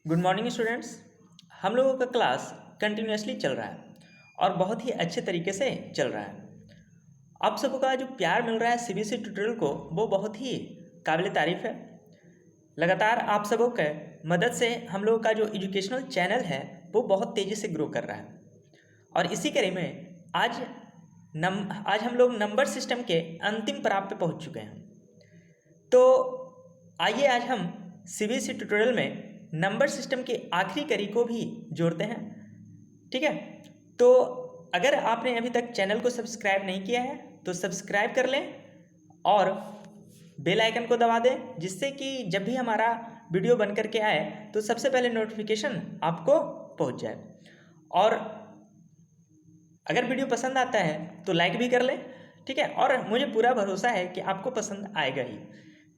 Good morning students. हम लोगों का क्लास कंटिन्यूसली चल रहा है और बहुत ही अच्छे तरीके से चल रहा है। आप सबों का जो प्यार मिल रहा है सीबीएसई ट्यूटोरियल को वो बहुत ही काबिल तारीफ़ है। लगातार आप सबों के मदद से हम लोगों का जो एजुकेशनल चैनल है वो बहुत तेज़ी से ग्रो कर रहा है और इसी कड़ी में आज हम लोग नंबर सिस्टम के अंतिम पड़ाव पे पहुंच चुके हैं। तो आइए आज हम सीबीएसई ट्यूटोरियल में नंबर सिस्टम के आखिरी कड़ी को भी जोड़ते हैं। ठीक है, तो अगर आपने अभी तक चैनल को सब्सक्राइब नहीं किया है तो सब्सक्राइब कर लें और बेल आइकन को दबा दें, जिससे कि जब भी हमारा वीडियो बन करके आए तो सबसे पहले नोटिफिकेशन आपको पहुंच जाए। और अगर वीडियो पसंद आता है तो लाइक भी कर लें। ठीक है, और मुझे पूरा भरोसा है कि आपको पसंद आएगा ही।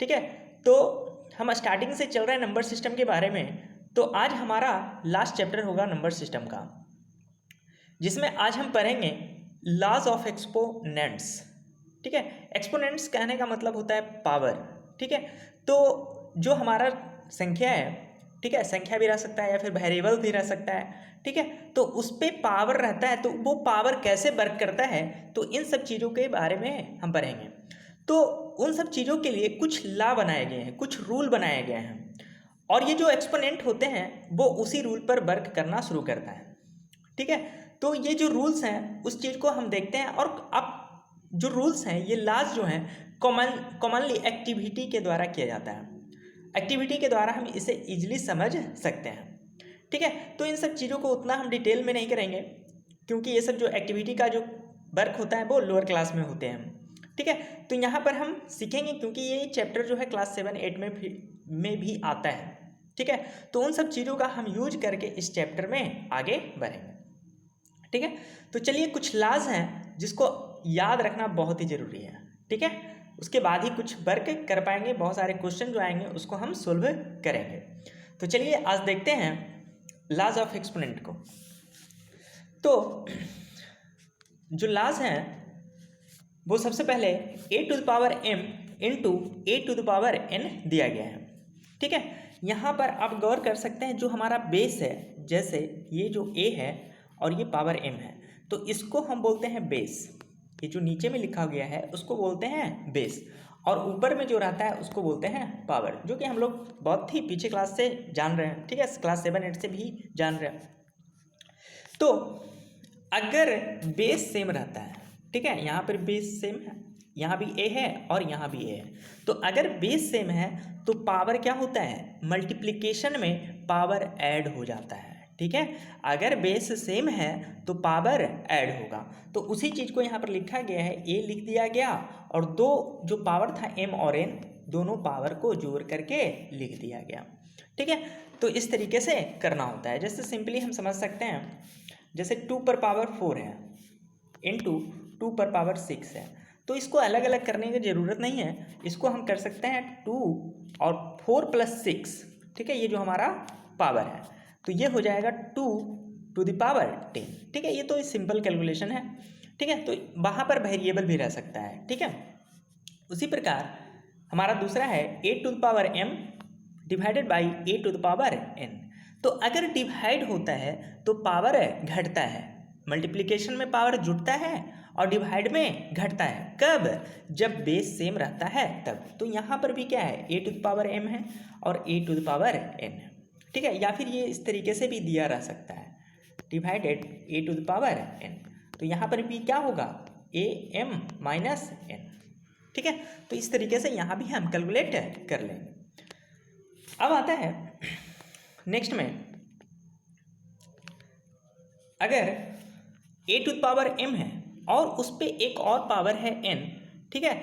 ठीक है, तो हम स्टार्टिंग से चल रहे हैं नंबर सिस्टम के बारे में। तो आज हमारा लास्ट चैप्टर होगा नंबर सिस्टम का, जिसमें आज हम पढ़ेंगे लॉज ऑफ एक्सपोनेंट्स। ठीक है, एक्सपोनेंट्स कहने का मतलब होता है पावर। ठीक है, तो जो हमारा संख्या है, ठीक है, संख्या भी रह सकता है या फिर वेरिएबल भी रह सकता है। ठीक है, तो उस पर पावर रहता है, तो वो पावर कैसे वर्क करता है, तो इन सब चीज़ों के बारे में हम पढ़ेंगे। तो उन सब चीज़ों के लिए कुछ लॉ बनाए गए हैं, कुछ रूल बनाए गए हैं, और ये जो एक्सपोनेंट होते हैं वो उसी रूल पर वर्क करना शुरू करता है। ठीक है, तो ये जो रूल्स हैं उस चीज़ को हम देखते हैं। और अब जो रूल्स हैं, ये लॉज जो हैं कॉमनली एक्टिविटी के द्वारा किया जाता है। एक्टिविटी के द्वारा हम इसे इजीली समझ सकते हैं। ठीक है, तो इन सब चीज़ों को उतना हम डिटेल में नहीं करेंगे, क्योंकि ये सब जो एक्टिविटी का जो वर्क होता है वो लोअर क्लास में होते हैं। ठीक है, तो यहाँ पर हम सीखेंगे, क्योंकि ये चैप्टर जो है क्लास 7-8 में भी आता है। ठीक है, तो उन सब चीज़ों का हम यूज करके इस चैप्टर में आगे बढ़ेंगे। ठीक है, तो चलिए कुछ लॉज हैं जिसको याद रखना बहुत ही ज़रूरी है। ठीक है, उसके बाद ही कुछ वर्क कर पाएंगे, बहुत सारे क्वेश्चन जो आएंगे उसको हम सोल्व करेंगे। तो चलिए आज देखते हैं लॉज ऑफ एक्सपोनेंट को। तो जो लॉज हैं वो सबसे पहले a⁴m इंटू a⁴n दिया गया है। ठीक है, यहाँ पर आप गौर कर सकते हैं, जो हमारा बेस है, जैसे ये जो a है और ये पावर m है, तो इसको हम बोलते हैं बेस। ये जो नीचे में लिखा गया है उसको बोलते हैं बेस, और ऊपर में जो रहता है उसको बोलते हैं पावर, जो कि हम लोग बहुत ही पीछे क्लास से जान रहे हैं। ठीक है, क्लास 7-8 से भी जान रहे हैं। तो अगर बेस सेम रहता है, ठीक है, यहाँ पर बेस सेम है, यहाँ भी a है और यहाँ भी a है, तो अगर बेस सेम है तो पावर क्या होता है, मल्टीप्लिकेशन में पावर ऐड हो जाता है। ठीक है, अगर बेस सेम है तो पावर ऐड होगा। तो उसी चीज़ को यहाँ पर लिखा गया है, a लिख दिया गया और दो जो पावर था m और n, दोनों पावर को जोड़ करके लिख दिया गया। ठीक है, तो इस तरीके से करना होता है। जैसे सिंपली हम समझ सकते हैं, जैसे 2⁴ है इंटू 2⁴ है, तो इसको अलग अलग करने की ज़रूरत नहीं है। इसको हम कर सकते हैं 2 और 4 + 6। ठीक है, ये जो हमारा पावर है तो ये हो जाएगा 2⁻10। ठीक है, ये तो सिंपल कैलकुलेशन है। ठीक है, तो वहाँ पर वेरिएबल भी रह सकता है। ठीक है, उसी प्रकार हमारा दूसरा है a⁴m डिवाइडेड बाई a⁴n। तो अगर डिवाइड होता है तो पावर घटता है, मल्टीप्लिकेशन में पावर जुड़ता है और डिवाइड में घटता है। कब? जब बेस सेम रहता है तब। तो यहाँ पर भी क्या है, a⁴m है और a⁴n है। ठीक है, या फिर ये इस तरीके से भी दिया रह सकता है, डिवाइडेड a⁴n। तो यहाँ पर भी क्या होगा, am - n। ठीक है, तो इस तरीके से यहाँ भी हम कैलकुलेट कर लेंगे। अब आता है नेक्स्ट में, अगर a⁴m है और उस पर एक और पावर है n, ठीक है,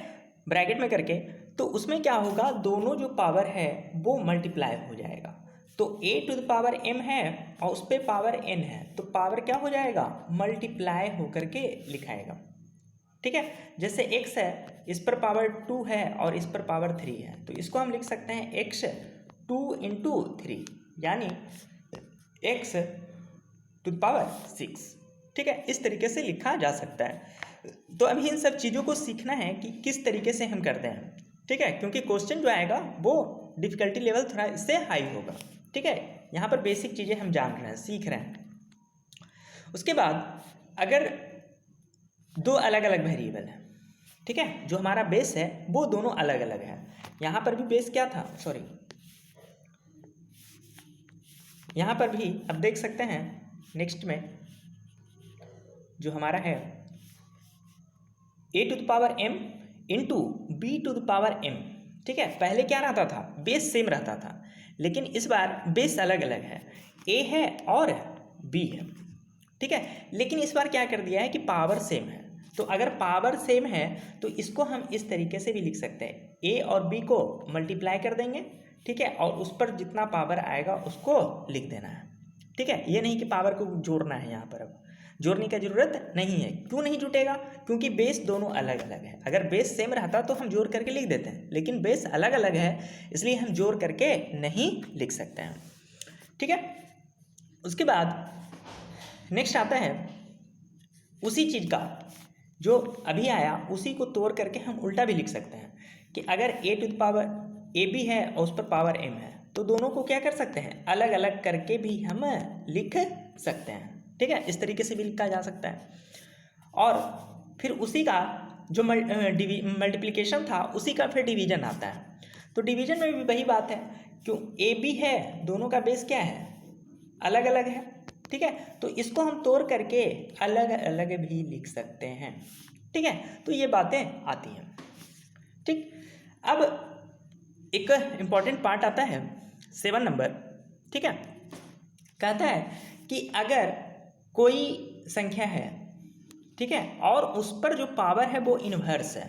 ब्रैकेट में करके, तो उसमें क्या होगा, दोनों जो पावर है वो मल्टीप्लाई हो जाएगा। तो a⁴m है और उस पर पावर n है, तो पावर क्या हो जाएगा, मल्टीप्लाई होकर के लिखाएगा। ठीक है, जैसे x है, इस पर पावर 2 है और इस पर पावर 3 है, तो इसको हम लिख सकते हैं x 2 × 3, यानी x⁴6। ठीक है, इस तरीके से लिखा जा सकता है। तो अभी इन सब चीज़ों को सीखना है कि किस तरीके से हम करते हैं। ठीक है, क्योंकि क्वेश्चन जो आएगा वो डिफ़िकल्टी लेवल थोड़ा इससे हाई होगा। ठीक है, यहाँ पर बेसिक चीज़ें हम जान रहे हैं, सीख रहे हैं। उसके बाद अगर दो अलग अलग वेरिएबल हैं, ठीक है, जो हमारा बेस है वो दोनों अलग अलग है। यहाँ पर भी बेस क्या था, सॉरी, यहाँ पर भी अब देख सकते हैं नेक्स्ट में जो हमारा है a⁴m इंटू b⁴m, ठीक है। पहले क्या रहता था, बेस सेम रहता था, लेकिन इस बार बेस अलग अलग है, a है और b है, ठीक है। लेकिन इस बार क्या कर दिया है कि पावर सेम है। तो अगर पावर सेम है तो इसको हम इस तरीके से भी लिख सकते हैं, a और b को मल्टीप्लाई कर देंगे, ठीक है, और उस पर जितना पावर आएगा उसको लिख देना है, ठीक है। ये नहीं कि पावर को जोड़ना है, यहाँ पर अब जोड़ने की जरूरत नहीं है। क्यों नहीं जुटेगा, क्योंकि बेस दोनों अलग अलग है। अगर बेस सेम रहता तो हम जोड़ करके लिख देते हैं, लेकिन बेस अलग अलग है इसलिए हम जोड़ करके नहीं लिख सकते हैं, ठीक है। उसके बाद नेक्स्ट आता है उसी चीज़ का जो अभी आया, उसी को तोड़ करके हम उल्टा भी लिख सकते हैं कि अगर ab है और उस पर पावर m है तो दोनों को क्या कर सकते हैं, अलग अलग करके भी हम लिख सकते हैं, ठीक है। इस तरीके से भी लिखा जा सकता है। और फिर उसी का जो मल्टीप्लिकेशन था उसी का फिर डिवीजन आता है। तो डिवीजन में भी वही बात है, क्यों ab है, दोनों का बेस क्या है, अलग अलग है, ठीक है। तो इसको हम तोड़ करके अलग अलग भी लिख सकते हैं, ठीक है। तो ये बातें आती हैं, ठीक। अब एक इम्पॉर्टेंट पार्ट आता है 7 नंबर, ठीक है। कहता है कि अगर कोई संख्या है, ठीक है, और उस पर जो पावर है वो इन्वर्स है,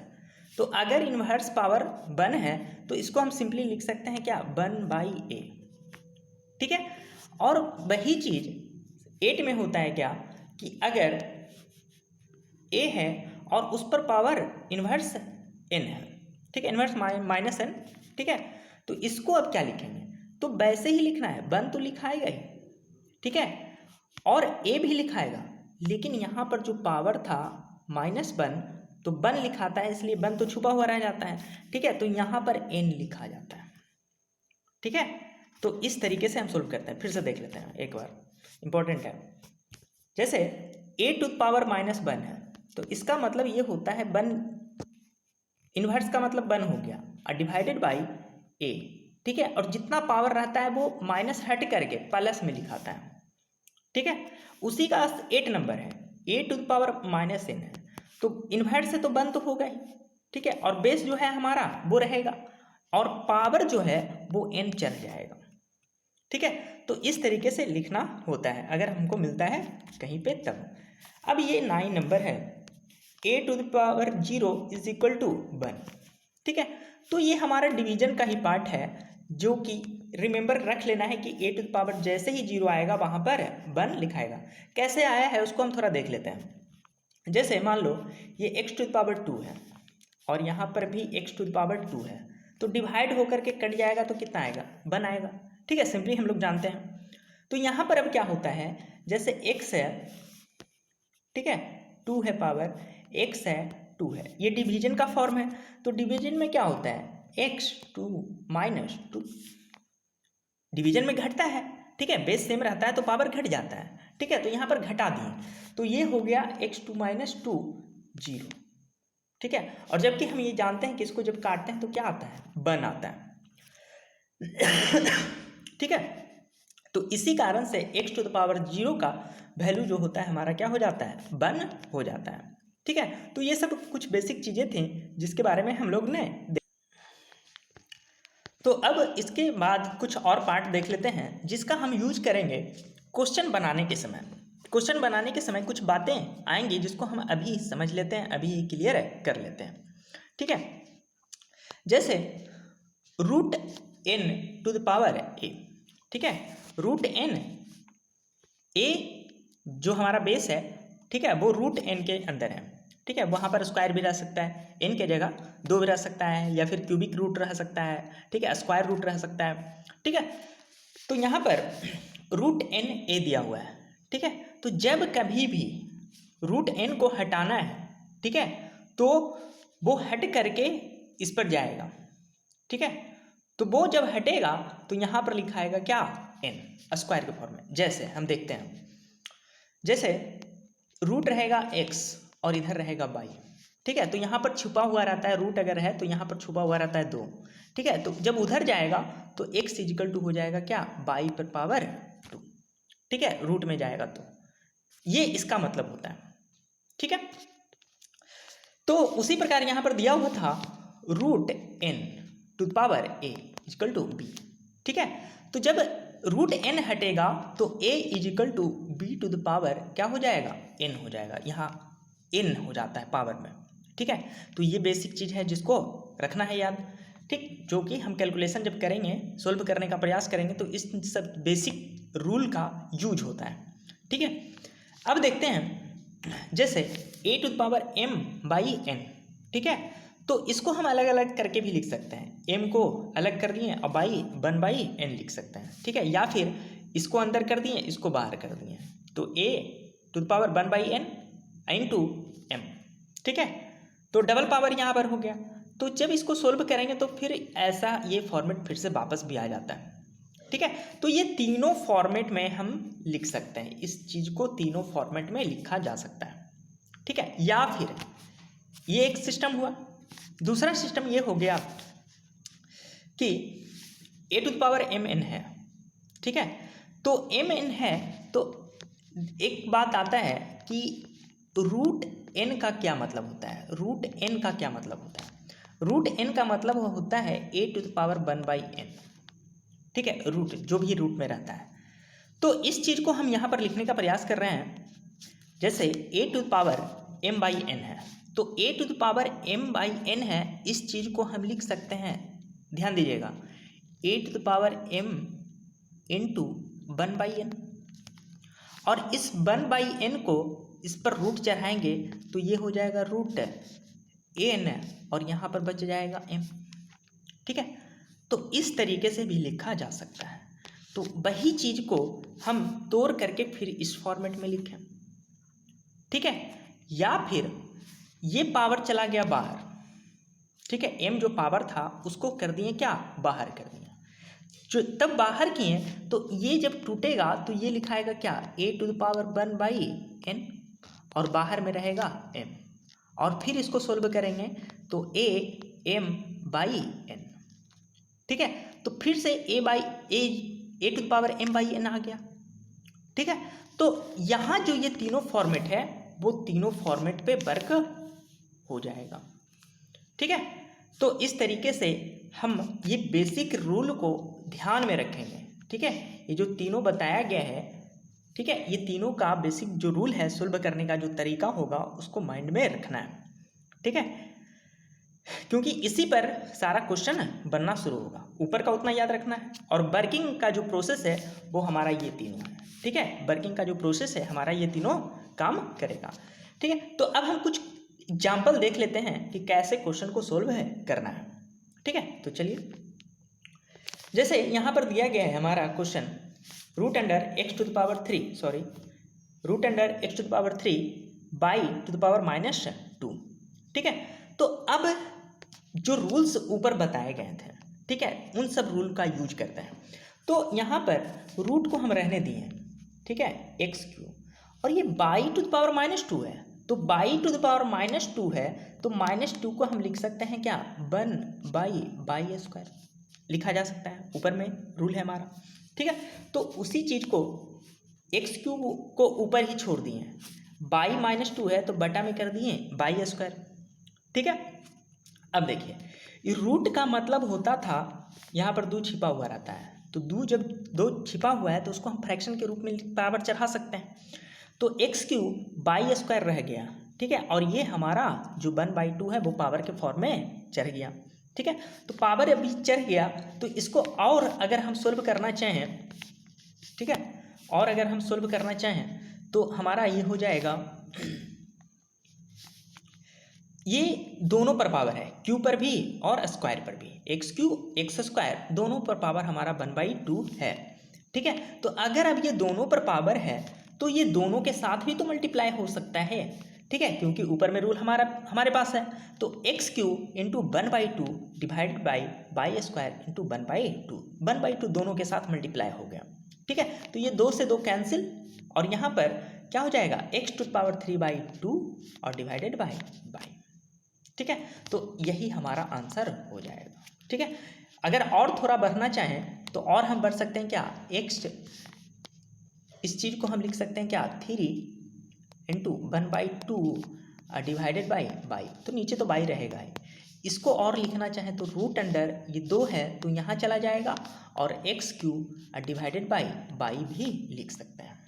तो अगर इन्वर्स पावर 1 है तो इसको हम सिंपली लिख सकते हैं क्या, 1/a, ठीक है। और वही चीज़ 8 में होता है क्या कि अगर a है और उस पर पावर इन्वर्स n है, ठीक है, इन्वर्स -n, ठीक है। तो इसको अब क्या लिखेंगे, तो वैसे ही लिखना है, 1 तो लिखाएगा ही, ठीक है, और a भी लिखाएगा, लेकिन यहाँ पर जो पावर था -1 तो 1 लिखाता है, इसलिए 1 तो छुपा हुआ रह जाता है, ठीक है। तो यहाँ पर n लिखा जाता है, ठीक है। तो इस तरीके से हम सोल्व करते हैं। फिर से देख लेते हैं एक बार, इंपॉर्टेंट है। जैसे a⁻−1 है तो इसका मतलब ये होता है 1, इन्वर्स का मतलब 1 हो गया और डिवाइडेड बाई a, ठीक है। और जितना पावर रहता है वो माइनस हट करके प्लस में लिखाता है, ठीक है। उसी का 8 नंबर है, a⁻−n है, तो इन्वर्स से तो 1 तो होगा ही, ठीक है, और बेस जो है हमारा वो रहेगा और पावर जो है वो n चल जाएगा, ठीक है। तो इस तरीके से लिखना होता है अगर हमको मिलता है कहीं पे तब। अब ये 9 नंबर है, a⁻0 = 1, ठीक है। तो ये हमारा डिवीजन का ही पार्ट है, जो कि रिमेंबर रख लेना है कि a⁻, जैसे ही 0 आएगा वहाँ पर 1 लिखाएगा। कैसे आया है उसको हम थोड़ा देख लेते हैं। जैसे मान लो ये x⁻2 है और यहाँ पर भी x⁻2 है, तो डिवाइड होकर के कट जाएगा तो कितना आएगा, 1 आएगा, ठीक है, सिंपली हम लोग जानते हैं। तो यहाँ पर अब क्या होता है, जैसे x है, ठीक है, 2 है पावर, x है 2 है, ये डिवीजन का फॉर्म है। तो डिवीजन में क्या होता है, x2 - 2, डिवीजन में घटता है, ठीक है, बेस सेम रहता है तो पावर घट जाता है, ठीक है। तो यहाँ पर घटा दिए तो ये हो गया x2 - 2 0, ठीक है। और जबकि हम ये जानते हैं कि इसको जब काटते हैं तो क्या आता है, 1 आता है, ठीक है। तो इसी कारण से x⁻0 का वैल्यू जो होता है हमारा क्या हो जाता है, 1 हो जाता है, ठीक है। तो ये सब कुछ बेसिक चीज़ें थी जिसके बारे में हम लोग ने तो अब इसके बाद कुछ और पार्ट देख लेते हैं जिसका हम यूज करेंगे क्वेश्चन बनाने के समय। क्वेश्चन बनाने के समय कुछ बातें आएंगी जिसको हम अभी समझ लेते हैं, अभी क्लियर कर लेते हैं, ठीक है। जैसे √n⁴a, ठीक है, √n, a जो हमारा बेस है, ठीक है, वो √n के अंदर है, ठीक है। वहाँ पर स्क्वायर भी रह सकता है, n के जगह 2 भी रह सकता है, या फिर क्यूबिक रूट रह सकता है, ठीक है, स्क्वायर रूट रह सकता है, ठीक है। तो यहाँ पर √n दिया हुआ है, ठीक है। तो जब कभी भी √n को हटाना है, ठीक है, तो वो हट करके इस पर जाएगा, ठीक है। तो वो जब हटेगा तो यहाँ पर लिखा आएगा क्या, n स्क्वायर के फॉर्म में। जैसे हम देखते हैं, जैसे रूट रहेगा x और इधर रहेगा y, ठीक है। तो यहाँ पर छुपा हुआ रहता है, रूट अगर है तो यहाँ पर छुपा हुआ रहता है 2, ठीक है। तो जब उधर जाएगा तो x इजिकल टू हो जाएगा क्या, y पर पावर 2, ठीक है, रूट में जाएगा तो ये इसका मतलब होता है, ठीक है। तो उसी प्रकार यहाँ पर दिया हुआ था root n to the power a is equal to b, ठीक है। तो जब रूट n हटेगा तो a is equal to b to the power क्या हो जाएगा, n हो जाएगा, यहाँ n हो जाता है पावर में, ठीक है। तो ये बेसिक चीज़ है जिसको रखना है याद, ठीक, जो कि हम कैलकुलेशन जब करेंगे, सोल्व करने का प्रयास करेंगे तो इस सब बेसिक रूल का यूज होता है, ठीक है। अब देखते हैं, जैसे a to the power m by n, ठीक है। तो इसको हम अलग अलग करके भी लिख सकते हैं, m को अलग कर दिए और बाई 1/n लिख सकते हैं, ठीक है। या फिर इसको अंदर कर दिए, इसको बाहर कर दिए, तो a to the power 1/n into m, ठीक है। तो डबल पावर यहाँ पर हो गया। तो जब इसको सोल्व करेंगे तो फिर ऐसा ये फॉर्मेट फिर से वापस भी आ जाता है, ठीक है। तो ये तीनों फॉर्मेट में हम लिख सकते हैं, इस चीज़ को तीनों फॉर्मेट में लिखा जा सकता है, ठीक है। या फिर ये एक सिस्टम हुआ, दूसरा सिस्टम ये हो गया कि a to the power mn है, ठीक है। तो mn है तो एक बात आता है कि रूट n का क्या मतलब होता है, रूट n का क्या मतलब होता है, रूट n का मतलब होता है a to the power 1/n, ठीक है, रूट जो भी रूट में रहता है। तो इस चीज़ को हम यहाँ पर लिखने का प्रयास कर रहे हैं, जैसे a to the power m/n है, तो a to the power m/n है, इस चीज़ को हम लिख सकते हैं, ध्यान दीजिएगा, a to the power m into 1/n, और इस 1/n को इस पर रूट चढ़ाएंगे तो ये हो जाएगा रूट an और यहाँ पर बच जाएगा m, ठीक है। तो इस तरीके से भी लिखा जा सकता है। तो वही चीज़ को हम तोड़ करके फिर इस फॉर्मेट में लिखें, ठीक है। या फिर ये पावर चला गया बाहर, ठीक है, m जो पावर था उसको कर दिए क्या, बाहर कर दिए, जो तब बाहर किए तो ये जब टूटेगा तो ये लिखाएगा क्या, a to the power 1/n और बाहर में रहेगा m, और फिर इसको सोल्व करेंगे तो a m/n, ठीक है। तो फिर से a to the power m/n आ गया, ठीक है। तो यहाँ जो ये तीनों फॉर्मेट है वो तीनों फॉर्मेट पे वर्क हो जाएगा, ठीक है। तो इस तरीके से हम ये बेसिक रूल को ध्यान में रखेंगे, ठीक है। ये जो तीनों बताया गया है, ठीक है, ये तीनों का बेसिक जो रूल है, सोल्व करने का जो तरीका होगा उसको माइंड में रखना है, ठीक है, क्योंकि इसी पर सारा क्वेश्चन बनना शुरू होगा। ऊपर का उतना याद रखना है, और वर्किंग का जो प्रोसेस है वो हमारा ये तीनों है, ठीक है। वर्किंग का जो प्रोसेस है हमारा ये तीनों काम करेगा, ठीक है। तो अब हम कुछ एग्जाम्पल देख लेते हैं कि कैसे क्वेश्चन को सोल्व है करना है, ठीक है। तो चलिए, जैसे यहाँ पर दिया गया है हमारा question, root under x to the power 3 by to the power -2, ठीक है। तो अब जो रूल्स ऊपर बताए गए थे, ठीक है, उन सब रूल का यूज करते हैं। तो यहाँ पर रूट को हम रहने दिए, ठीक है, x3, और ये बाई टू द पावर -2 है, तो बाई टू द पावर -2 है तो -2 को हम लिख सकते हैं क्या, 1/2 लिखा जा सकता है, ऊपर में रूल है हमारा, ठीक है। तो उसी चीज़ को x3 को ऊपर ही छोड़ दिए, बाई -2 है तो बटा में कर दिए (2), ठीक है। अब देखिए, ये रूट का मतलब होता था, यहाँ पर 2 छिपा हुआ रहता है, तो 2 छिपा हुआ है तो उसको हम फ्रैक्शन के रूप में पावर चढ़ा सकते हैं। तो x3 (2) रह गया, ठीक है, और ये हमारा जो 1/2 है वो पावर के फॉर्म में चढ़ गया, ठीक है। तो पावर अभी चढ़ गया तो इसको और अगर हम सोल्व करना चाहें, ठीक है, और अगर हम सोल्व करना चाहें तो हमारा ये हो जाएगा, ये दोनों पर पावर है, q पर भी और स्क्वायर पर भी, x3 x² दोनों पर पावर हमारा 1/2 है, ठीक है। तो अगर अब ये दोनों पर पावर है तो ये दोनों के साथ भी तो मल्टीप्लाई हो सकता है, ठीक है, क्योंकि ऊपर में रूल हमारे पास है। तो x Q into 1/2 divided by square into 1/2, 1/2 दोनों के साथ मल्टीप्लाई हो गया। ठीक है, तो ये 2 से 2 कैंसिल, और यहाँ पर क्या हो जाएगा, x⁴/2 और डिवाइडेड बाई। ठीक है, तो यही हमारा आंसर हो जाएगा। ठीक है, अगर और थोड़ा बढ़ना चाहें तो और हम बढ़ सकते हैं क्या, x, इस चीज़ को हम लिख सकते हैं क्या, 3 इंटू 1/2 डिवाइडेड बाई, तो नीचे तो बाई रहेगा ही। इसको और लिखना चाहें तो रूट अंडर ये 2 है तो यहाँ चला जाएगा, और x³ डिवाइडेड बाई भी लिख सकते हैं।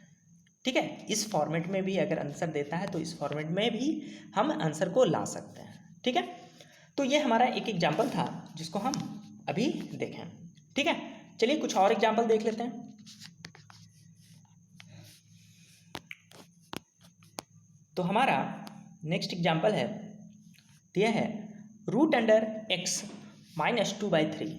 ठीक है, इस फॉर्मेट में भी अगर आंसर देता है तो इस फॉर्मेट में भी हम आंसर को ला सकते हैं। ठीक है, तो ये हमारा एक एग्जाम्पल था जिसको हम अभी देखें। ठीक है, चलिए कुछ और एग्जाम्पल देख लेते हैं। तो हमारा नेक्स्ट एग्जाम्पल है, यह है रूट अंडर x -2/3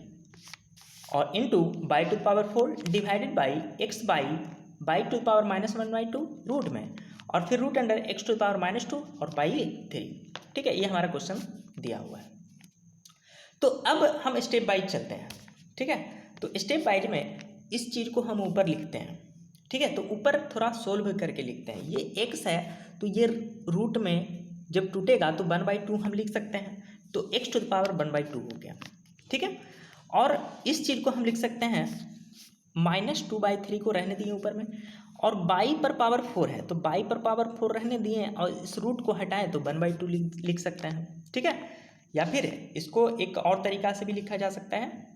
और into y⁴ divided by x y⁻1/2 root में, और फिर रूट अंडर x⁻2 और /3। ठीक है, ये हमारा क्वेश्चन दिया हुआ है। तो अब हम स्टेप वाइज चलते हैं। ठीक है, तो स्टेप वाइज में इस चीज़ को हम ऊपर लिखते हैं। ठीक है, तो ऊपर थोड़ा सोल्व करके लिखते हैं। ये x है तो ये रूट में जब टूटेगा तो 1/2 हम लिख सकते हैं, तो x⁻1/2 हो गया। ठीक है, और इस चीज़ को हम लिख सकते हैं -2/3 को रहने दिए ऊपर में, और y⁴ है तो y⁴ रहने दिए और इस रूट को हटाएं तो 1/2 लिख सकते हैं। ठीक है, या फिर इसको एक और तरीका से भी लिखा जा सकता है,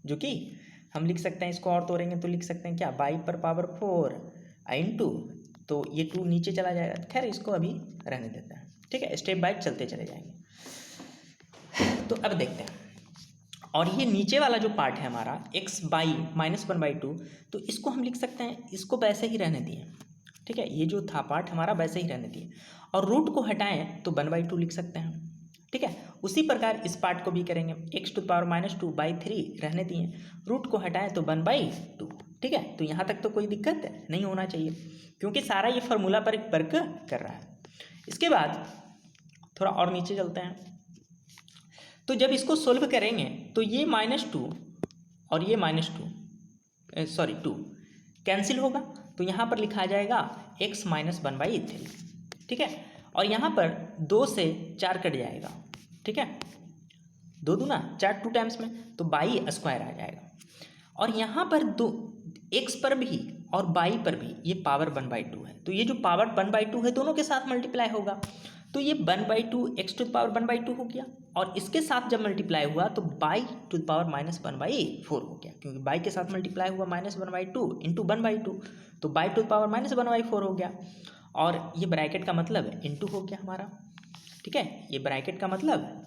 जो कि हम लिख सकते हैं, इसको और तोड़ेंगे तो लिख सकते हैं क्या, y⁴ इंटू, तो ये 2 नीचे चला जाएगा। खैर इसको अभी रहने देते हैं। ठीक है, स्टेप बाय चलते चले जाएंगे। तो अब देखते हैं, और ये नीचे वाला जो पार्ट है हमारा x -1/2, तो इसको हम लिख सकते हैं, इसको वैसे ही रहने दिए। ठीक है, ये जो था पार्ट हमारा वैसे ही रहने दिए, और रूट को हटाएं तो 1/2 लिख सकते हैं। ठीक है, उसी प्रकार इस पार्ट को भी करेंगे, x⁻2/3 रहने दिए, रूट को हटाएं तो 1/2। ठीक है, तो यहाँ तक तो कोई दिक्कत नहीं होना चाहिए, क्योंकि सारा ये फार्मूला पर वर्क कर रहा है। इसके बाद थोड़ा और नीचे चलते हैं, तो जब इसको सोल्व करेंगे तो ये -2 और ये -2 कैंसिल होगा, तो यहाँ पर लिखा जाएगा x -1/3। ठीक है, और यहाँ पर 2 से 4 कट जाएगा। ठीक है, 2 दूना 4, 2 टाइम्स में, तो बाई स्क्वायर आ जाएगा, और यहाँ पर x पर भी और बाई पर भी ये पावर 1/2 है, तो ये जो पावर 1/2 है दोनों के साथ मल्टीप्लाई होगा, तो ये 1/2 x⁻1/2 हो गया, और इसके साथ जब मल्टीप्लाई हुआ तो y⁻1/4 हो गया, क्योंकि बाई के साथ मल्टीप्लाई हुआ -1/2 इंटू 1/2, तो y⁻1/4 हो गया, और ये ब्रैकेट का मतलब इंटू हो गया हमारा। ठीक है, ये ब्रैकेट का मतलब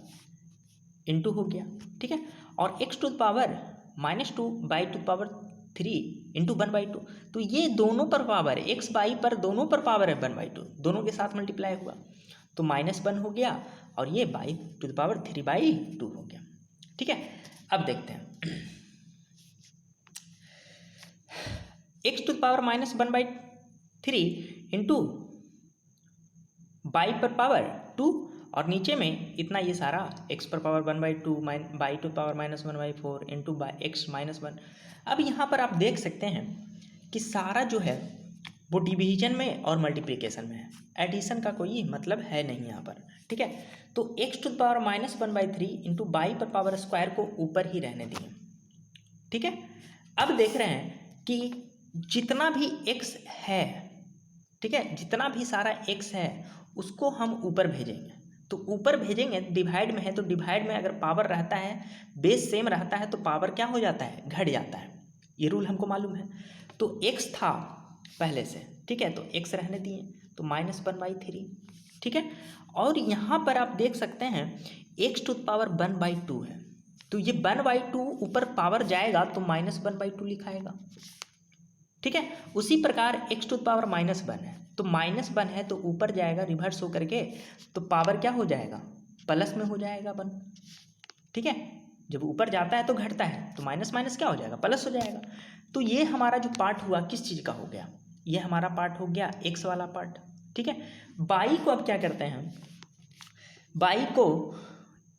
इंटू हो गया। ठीक है, और x⁻2 y⁻3 इंटू 1/2, तो ये दोनों पर पावर है, x बाई पर दोनों पर पावर है 1/2, दोनों के साथ मल्टीप्लाई हुआ तो -1 हो गया, और ये y⁻3/2 हो गया। ठीक है, अब देखते हैं, x⁻−1/3 इंटू y⁻2, और नीचे में इतना ये सारा x⁻1/2 y⁻−1/4 इंटू x-1। अब यहाँ पर आप देख सकते हैं कि सारा जो है वो डिवीजन में और मल्टीप्लिकेशन में है, एडिशन का कोई मतलब है नहीं यहाँ पर। ठीक है, तो x⁻−1/3 इंटू y² को ऊपर ही रहने दिए। ठीक है, अब देख रहे हैं कि जितना भी x है, ठीक है, जितना भी सारा x है उसको हम ऊपर भेजेंगे, तो ऊपर भेजेंगे, डिवाइड में है तो डिवाइड में अगर पावर रहता है, बेस सेम रहता है तो पावर क्या हो जाता है, घट जाता है, ये रूल हमको मालूम है। तो x था पहले से, ठीक है, तो x रहने दिए तो -1/3। ठीक है, और यहाँ पर आप देख सकते हैं x⁻1/2 है, तो ये 1/2 ऊपर पावर जाएगा तो -1/2 लिखाएगा। ठीक है, उसी प्रकार x⁻−1 है तो -1 है तो ऊपर जाएगा रिवर्स होकर के, तो पावर क्या हो जाएगा, प्लस में हो जाएगा 1। ठीक है, जब ऊपर जाता है तो घटता है, तो माइनस माइनस क्या हो जाएगा, प्लस हो जाएगा। तो ये हमारा जो पार्ट हुआ किस चीज़ का हो गया, ये हमारा पार्ट हो गया x वाला पार्ट। ठीक है। बाई को अब क्या करते हैं हम, बाई को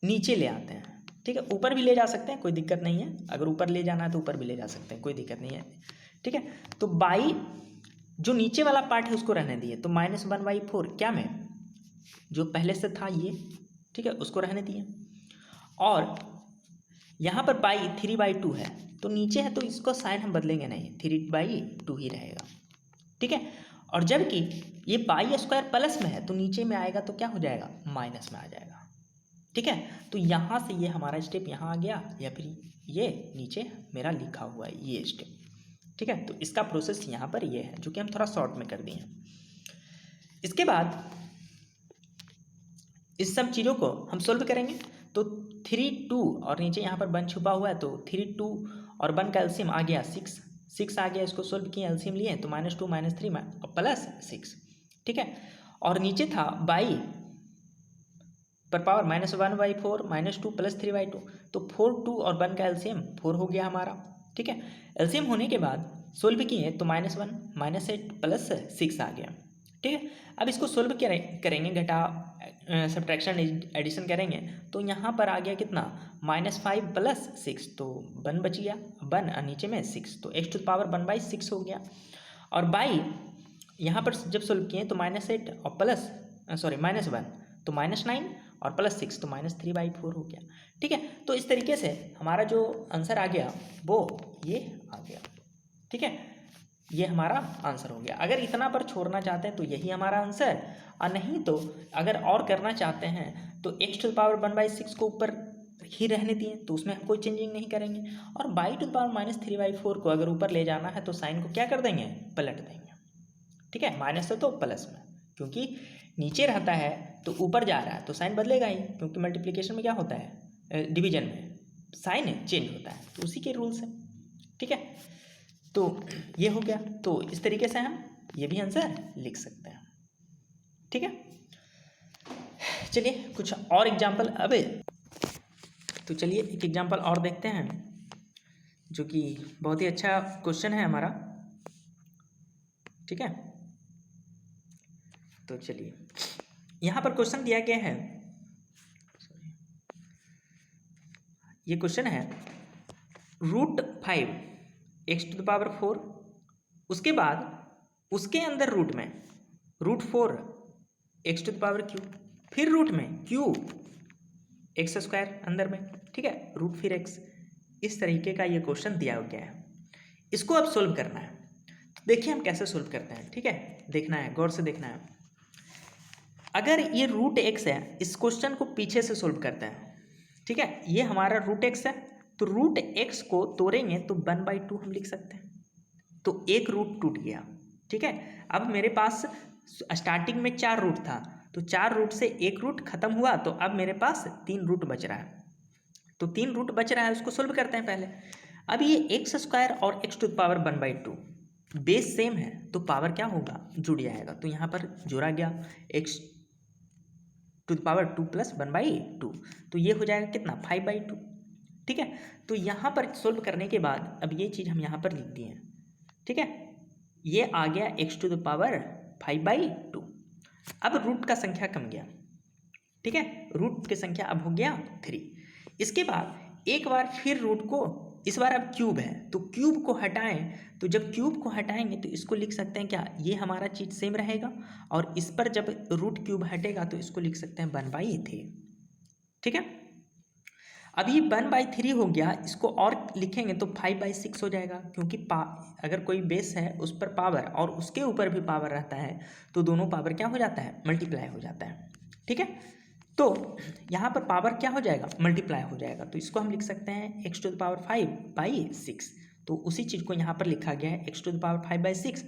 नीचे ले आते हैं, ठीक है। ऊपर भी ले जा सकते हैं, कोई दिक्कत नहीं है, अगर ऊपर ले जाना है तो ऊपर भी ले जा सकते हैं, कोई दिक्कत नहीं है, ठीक है। तो बाई जो नीचे वाला पार्ट है उसको रहने दिए, तो -1/4 क्या में जो पहले से था ये, ठीक है, उसको रहने दिए। और यहाँ पर बाई 3/2 है, तो नीचे है तो इसको साइन हम बदलेंगे नहीं, 3/2 ही रहेगा, ठीक है। और जबकि ये बाई स्क्वायर प्लस में है तो नीचे में आएगा तो क्या हो जाएगा, माइनस में आ जाएगा, ठीक है। तो यहाँ से ये हमारा स्टेप यहाँ आ गया, या फिर ये नीचे मेरा लिखा हुआ है ये स्टेप, ठीक है। तो इसका प्रोसेस यहाँ पर ये है जो कि हम थोड़ा शॉर्ट में कर दिए हैं। इसके बाद इस सब चीज़ों को हम सोल्व करेंगे, तो 3 2 और नीचे यहाँ पर 1 छुपा हुआ है, तो 3 2 और 1 का एलसीएम आ गया 6 आ गया, इसको सोल्व किए, एलसीएम लिए तो -2 -3 प्लस 6, ठीक है। और नीचे था बाई पर पावर -1/4 -2 + 3/2, तो 4 2 और 1 का एलसीएम 4 हो गया हमारा, ठीक है। एलसीएम होने के बाद सोल्व किए तो -1 -8 + 6 आ गया, ठीक है। अब इसको सोल्व करेंगे, घटा सब्ट्रैक्शन एडिशन करेंगे, तो यहाँ पर आ गया कितना, -5 + 6, तो 1 बच गया, 1 और नीचे में 6, तो x⁴ 1/6 हो गया। और बाई यहाँ पर जब सोल्व किए तो -8 और -1 तो -9 और +6 तो -3/4 हो गया, ठीक है। तो इस तरीके से हमारा जो आंसर आ गया वो ये आ गया, ठीक है। ये हमारा आंसर हो गया। अगर इतना पर छोड़ना चाहते हैं तो यही हमारा आंसर, और नहीं तो अगर और करना चाहते हैं तो x⁴ 1/6 को ऊपर ही रहने दिए, तो उसमें हम कोई चेंजिंग नहीं करेंगे। और बाई -3/4 को अगर ऊपर ले जाना है तो साइन को क्या कर देंगे, पलट देंगे, ठीक है। माइनस है तो प्लस में, क्योंकि नीचे रहता है तो ऊपर जा रहा है तो साइन बदलेगा ही, क्योंकि मल्टीप्लिकेशन में क्या होता है, डिवीजन में साइन चेंज होता है, तो उसी के रूल से, ठीक है। तो ये हो गया, तो इस तरीके से हम ये भी आंसर लिख सकते हैं, ठीक है। चलिए कुछ और एग्जाम्पल, तो चलिए एक एग्जाम्पल और देखते हैं जो कि बहुत ही अच्छा क्वेश्चन है हमारा, ठीक है। तो चलिए यहाँ पर क्वेश्चन दिया गया है, ये क्वेश्चन है √5 x⁴, उसके बाद उसके अंदर रूट में √4 x⁴, फिर रूट में क्यूब x² अंदर में, ठीक है, रूट फिर x, इस तरीके का ये क्वेश्चन दिया गया है। इसको अब सोल्व करना है, तो देखिए हम कैसे सोल्व करते हैं, ठीक है, देखना है, गौर से देखना है। अगर ये √x है, इस क्वेश्चन को पीछे से सोल्व करते हैं, ठीक है। ये हमारा √x है, तो √x को तोड़ेंगे तो 1/2 हम लिख सकते हैं, तो एक रूट टूट गया, ठीक है। अब मेरे पास स्टार्टिंग में 4 रूट था, तो 4 रूट से एक रूट खत्म हुआ, तो अब मेरे पास 3 रूट बच रहा है, तो 3 रूट बच रहा है, उसको सोल्व करते हैं पहले। अब ये x² और x⁴ 1/2 बेस सेम है, तो पावर क्या होगा, जुड़ जाएगा, तो यहाँ पर जोड़ा गया x⁴ 2 + 1/2, तो ये हो जाएगा कितना, 5/2, ठीक है। तो यहाँ पर सोल्व करने के बाद अब ये चीज़ हम यहाँ पर लिख दिए, ठीक है। ये आ गया x⁴ 5/2। अब रूट का संख्या कम गया, ठीक है, रूट की संख्या अब हो गया 3। इसके बाद एक बार फिर रूट को, इस बार अब क्यूब है तो क्यूब को हटाएं, तो जब क्यूब को हटाएंगे तो इसको लिख सकते हैं क्या, ये हमारा चीज़ सेम रहेगा, और इस पर जब रूट क्यूब हटेगा तो इसको लिख सकते हैं 1/3, ठीक है। अब ये 1/3 हो गया, इसको और लिखेंगे तो 5/6 हो जाएगा, क्योंकि अगर कोई बेस है उस पर पावर और उसके ऊपर भी पावर रहता है तो दोनों पावर क्या हो जाता है, मल्टीप्लाई हो जाता है, ठीक है। तो यहाँ पर पावर क्या हो जाएगा, मल्टीप्लाई हो जाएगा, तो इसको हम लिख सकते हैं x⁴ 5/6, तो उसी चीज़ को यहाँ पर लिखा गया है x⁴ 5/6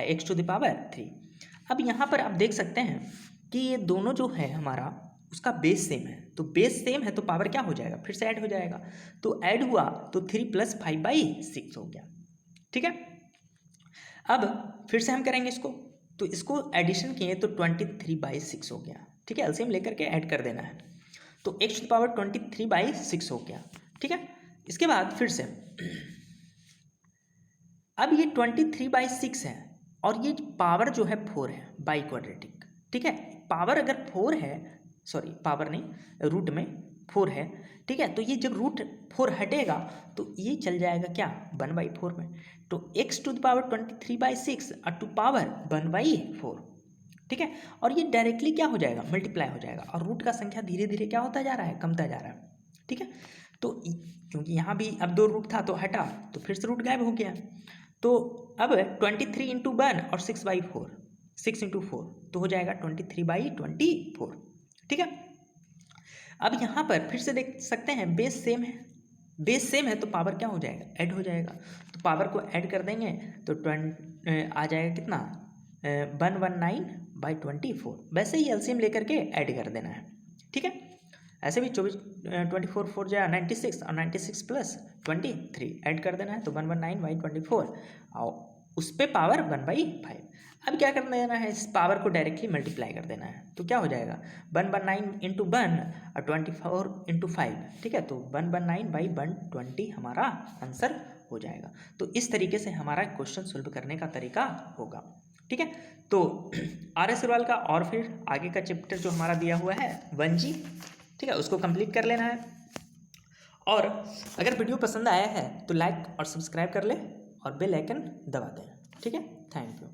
x⁴ 3। अब यहाँ पर आप देख सकते हैं कि ये दोनों जो है हमारा उसका बेस सेम है, तो बेस सेम है तो पावर क्या हो जाएगा, फिर से ऐड हो जाएगा, तो ऐड हुआ तो 3 + 5/6 हो गया, ठीक है। अब फिर से हम करेंगे इसको, तो इसको एडिशन किए तो 23/6 हो गया, ठीक है, एलसीएम लेकर के ऐड कर देना है, तो x⁴ 23/6 हो गया, ठीक है। इसके बाद फिर से अब ये 23/6 है, और ये पावर जो है 4 है बाई क्वाड्रेटिक, ठीक है। पावर अगर 4 है, सॉरी पावर नहीं, रूट में 4 है, ठीक है। तो ये जब रूट 4 हटेगा तो ये चल जाएगा क्या 1/4 में। तो x टू द पावर 23/6 और टू पावर 1/4, ठीक है। और ये डायरेक्टली क्या हो जाएगा मल्टीप्लाई हो जाएगा, और रूट का संख्या धीरे धीरे क्या होता जा रहा है कमता जा रहा है, ठीक है। तो क्योंकि यहाँ भी अब 2 रूट था तो हटा, तो फिर से रूट गायब हो गया। तो अब 23 इंटू 1 और 6/4, 6 इंटू 4 तो हो जाएगा 23/24, ठीक है। अब यहाँ पर फिर से देख सकते हैं बेस सेम है, बेस सेम है तो पावर क्या हो जाएगा ऐड हो जाएगा। तो पावर को ऐड कर देंगे तो आ जाएगा कितना 119/24। वैसे ही एलसीएम लेकर के ऐड कर देना है, ठीक है। ऐसे भी 24 4 जाए 96 और 96 प्लस 23 ऐड कर देना है तो 119/24 और उस पर पावर 1/5। अब क्या कर देना है इस पावर को डायरेक्टली मल्टीप्लाई कर देना है, तो क्या हो जाएगा 119 इंटू 1 और 24 इंटू 5, ठीक है। तो 119/120 हमारा आंसर हो जाएगा। तो इस तरीके से हमारा क्वेश्चन सोल्व करने का तरीका होगा, ठीक है। तो आर्य सवाल का और फिर आगे का चैप्टर जो हमारा दिया हुआ है 1G, ठीक है, उसको कंप्लीट कर लेना है। और अगर वीडियो पसंद आया है तो लाइक और सब्सक्राइब कर ले और बेल आइकन दबा दें, ठीक है। Thank you.